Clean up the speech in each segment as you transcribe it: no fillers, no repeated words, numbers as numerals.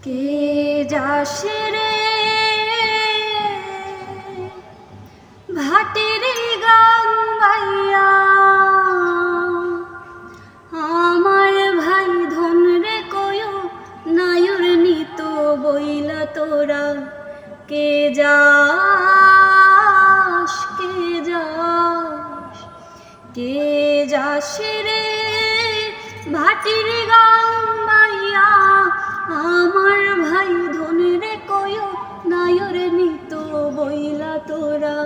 কে যাসে রে ভাটির গান গাইয়া, আমার ভাই ধন রে কয়ো নায়র নিত বইলা তোরা। কে যাস কে যাস কে যাসে রে ভাটির গান গাইয়া, আমার ভাই ধন রে কয়ো নায়র নিত বইলা তোরা।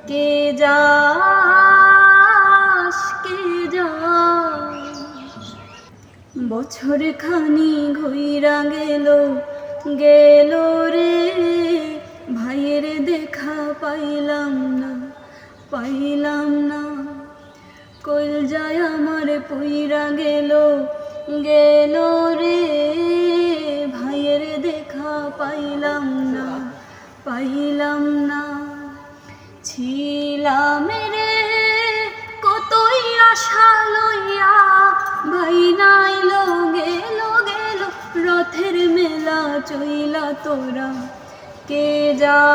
কে যাস কে যাস বছর খানি ঘুইরা গেল গেল রে, ভাইয়ের দেখা পাইলাম না পাইলাম না। কইল যায় আমার পুইরা গেল গেল রে, ভাইয়ের দেখা পাইলাম না পাইলাম না। ছিলাম রে কতই আশা লইয়া, ভাই নাইল গেল গেল রথের মেলা চইলা তোরা। কে যাস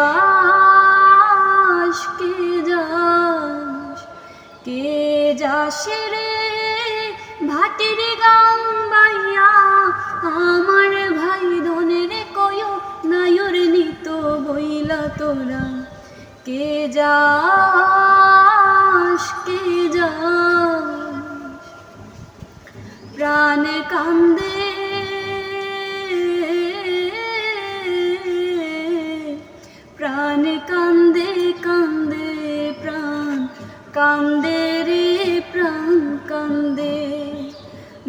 কে যাস কে যাসে রে ভাটির গান গাইয়া, আমার ভাই ধনের কয়ো নায়র নিত বইলা তোরা। কে যাস কে যাস প্রাণ কান্দে প্রাণ কান্দে কান্দে প্রাণ কান্দে রে প্রাণ কান্দে।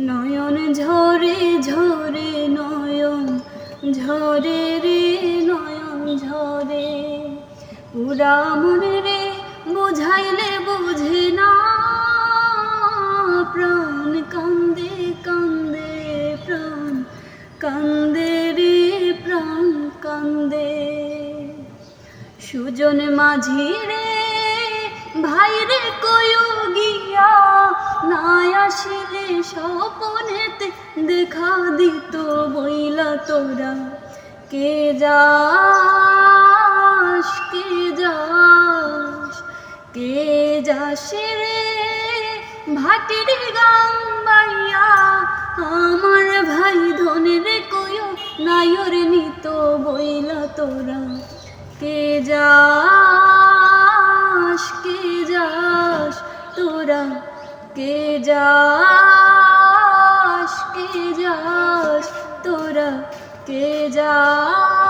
নয়ন ঝরে ঝরে নয়ন ঝরে রে নয়ন ঝরে। পুরা মনে রে বুঝাইলে বুঝে না, প্রাণ কান্দে কান্দে প্রাণ কান্দে রে প্রাণ কান্দে। সুজন মাঝি রে ভাই রে কয়ো গিয়া, নাই আসিলে স্বপনেতে দেখা দিত বইলা তোরা। কে যাস কে যাস কে যাসে রে ভাটির গান গাইয়া, আমার ভাই ধনের কয়ো নায়র নিত বইলা তোরা। কে যাস তোরা কে যাস তোরা কে যাস।